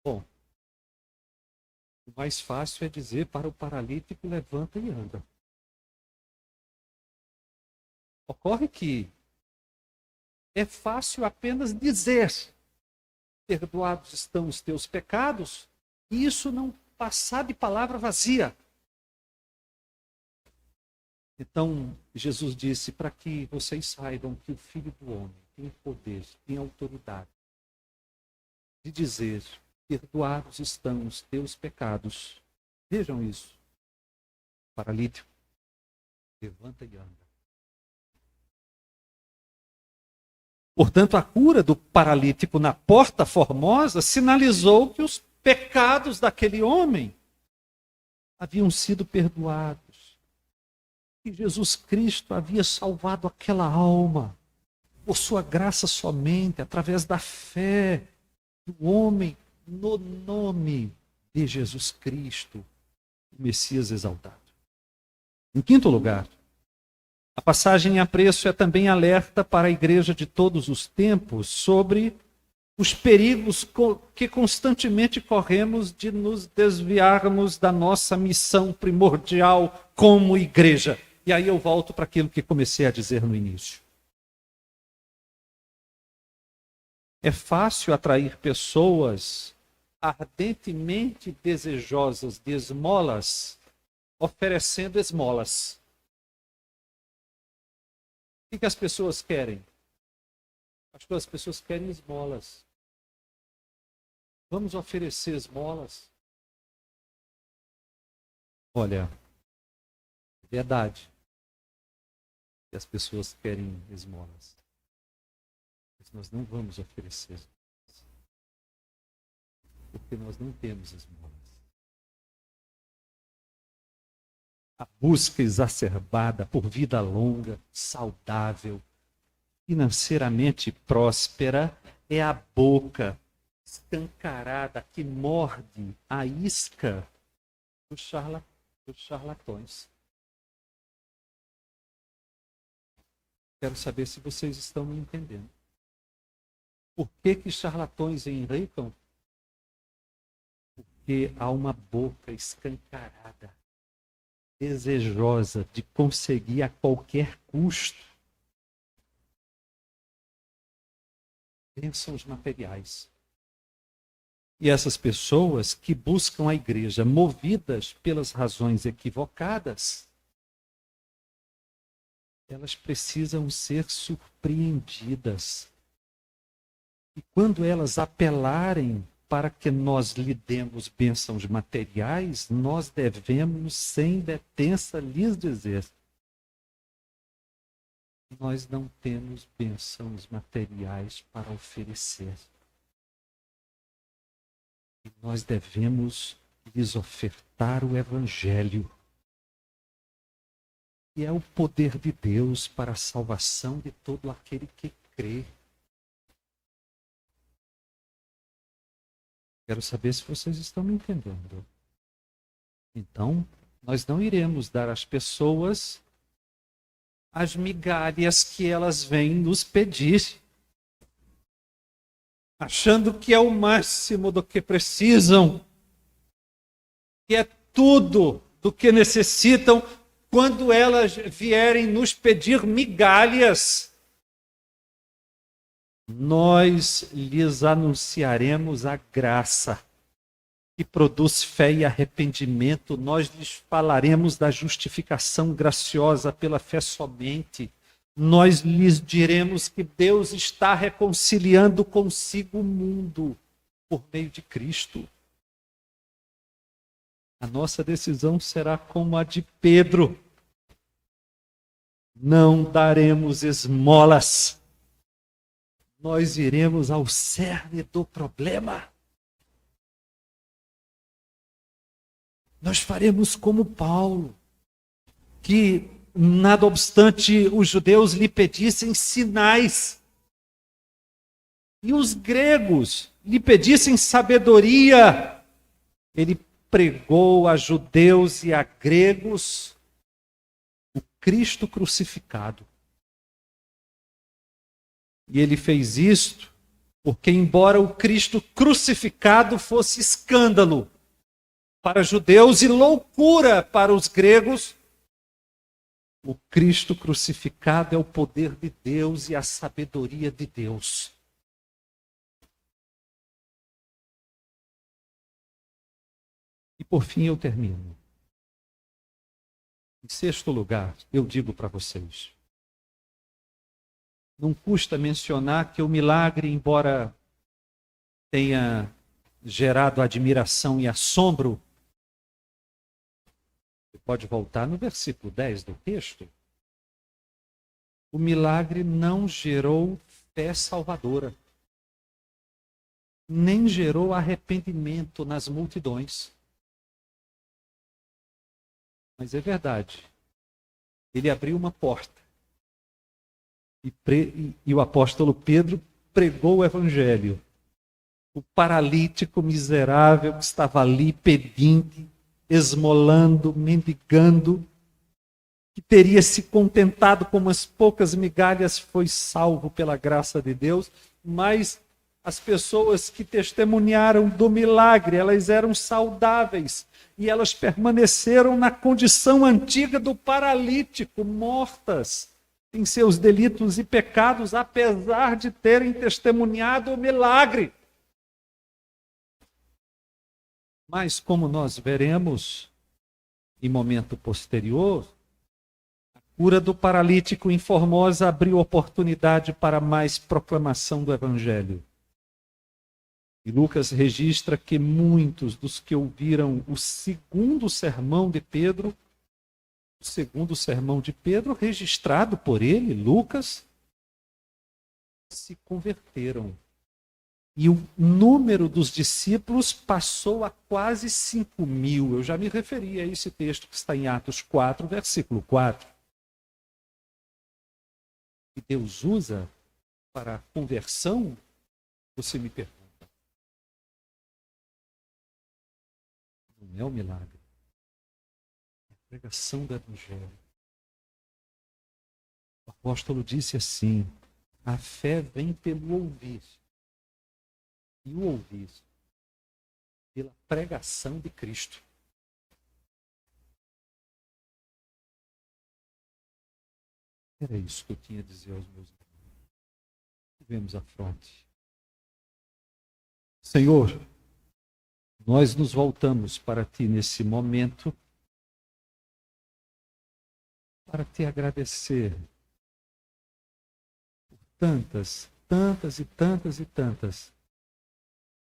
Bom, o mais fácil é dizer para o paralítico, levanta e anda. Ocorre que é fácil apenas dizer, perdoados estão os teus pecados, e isso não passar de palavra vazia. Então, Jesus disse, para que vocês saibam que o Filho do Homem tem poder, tem autoridade de dizer, perdoados estão os teus pecados. Vejam isso. Paralítico, levanta e anda. Portanto, a cura do paralítico na Porta Formosa sinalizou que os pecados daquele homem haviam sido perdoados. Que Jesus Cristo havia salvado aquela alma por sua graça somente, através da fé do homem no nome de Jesus Cristo, o Messias exaltado. Em quinto lugar, a passagem a preço é também alerta para a igreja de todos os tempos sobre os perigos que constantemente corremos de nos desviarmos da nossa missão primordial como igreja. E aí eu volto para aquilo que comecei a dizer no início. É fácil atrair pessoas ardentemente desejosas de esmolas, oferecendo esmolas. O que as pessoas querem? Acho que as pessoas querem esmolas. Vamos oferecer esmolas? Olha, é verdade que as pessoas querem esmolas. Mas nós não vamos oferecer esmolas. Porque nós não temos esmolas. A busca exacerbada por vida longa, saudável, financeiramente próspera, é a boca escancarada que morde a isca dos charlatões. Quero saber se vocês estão me entendendo. Por que charlatões enricam? porque há uma boca escancarada, desejosa de conseguir a qualquer custo bênçãos materiais. E essas pessoas que buscam a igreja movidas pelas razões equivocadas, elas precisam ser surpreendidas. E quando elas apelarem para que nós lhe demos bênçãos materiais, nós devemos, sem detença, lhes dizer: nós não temos bênçãos materiais para oferecer. E nós devemos lhes ofertar o Evangelho, que é o poder de Deus para a salvação de todo aquele que crê. Quero saber se vocês estão me entendendo. Então, nós não iremos dar às pessoas as migalhas que elas vêm nos pedir, achando que é o máximo do que precisam, que é tudo do que necessitam. Quando elas vierem nos pedir migalhas, nós lhes anunciaremos a graça que produz fé e arrependimento. Nós lhes falaremos da justificação graciosa pela fé somente. Nós lhes diremos que Deus está reconciliando consigo o mundo por meio de Cristo. A nossa decisão será como a de Pedro. Não daremos esmolas. Nós iremos ao cerne do problema. Nós faremos como Paulo, que, nada obstante, os judeus lhe pedissem sinais, e os gregos lhe pedissem sabedoria. Ele pregou a judeus e a gregos o Cristo crucificado. E ele fez isto porque, embora o Cristo crucificado fosse escândalo para judeus e loucura para os gregos, o Cristo crucificado é o poder de Deus e a sabedoria de Deus. E por fim eu termino. Em sexto lugar, eu digo para vocês, não custa mencionar que o milagre, embora tenha gerado admiração e assombro, você pode voltar no versículo 10 do texto, o milagre não gerou fé salvadora, nem gerou arrependimento nas multidões. Mas é verdade, ele abriu uma porta. E o apóstolo Pedro pregou o evangelho. O paralítico miserável que estava ali pedindo, esmolando, mendigando, que teria se contentado com umas poucas migalhas, foi salvo pela graça de Deus. Mas as pessoas que testemunharam do milagre, elas eram saudáveis e elas permaneceram na condição antiga do paralítico, mortas em seus delitos e pecados, apesar de terem testemunhado o milagre. Mas, como nós veremos em momento posterior, a cura do paralítico em Formosa abriu oportunidade para mais proclamação do Evangelho. E Lucas registra que muitos dos que ouviram o segundo sermão de Pedro, registrado por ele, Lucas, se converteram. E o número dos discípulos passou a quase 5.000. Eu já me referi a esse texto que está em Atos 4, versículo 4. E Deus usa para a conversão, você me pergunta. Não é o milagre. Pregação do Evangelho. O apóstolo disse assim: a fé vem pelo ouvir, e o ouvir pela pregação de Cristo. Era isso que eu tinha a dizer aos meus irmãos. Vemos a fronte. Senhor, nós nos voltamos para Ti nesse momento para Te agradecer por tantas, tantas e tantas e tantas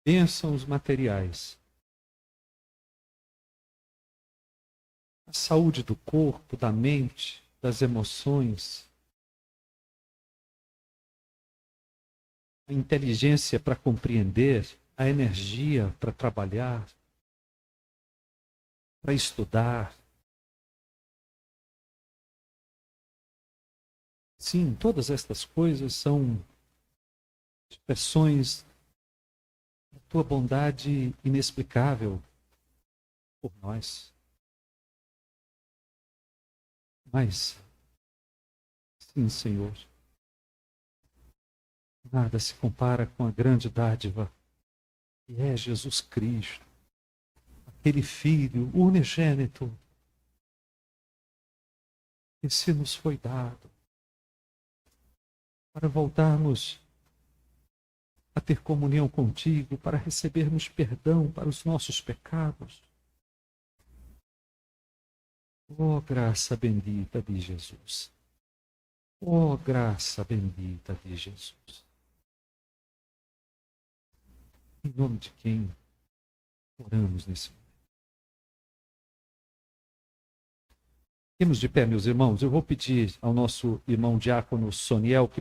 bênçãos materiais. A saúde do corpo, da mente, das emoções, a inteligência para compreender, a energia para trabalhar, para estudar. Sim, todas estas coisas são expressões da Tua bondade inexplicável por nós. Mas, sim, Senhor, nada se compara com a grande dádiva que é Jesus Cristo, aquele Filho unigênito que se nos foi dado para voltarmos a ter comunhão contigo, para recebermos perdão para os nossos pecados. Oh, graça bendita de Jesus. Oh, graça bendita de Jesus. Em nome de quem oramos nesse momento. Fiquemos de pé, meus irmãos. Eu vou pedir ao nosso irmão diácono Soniel que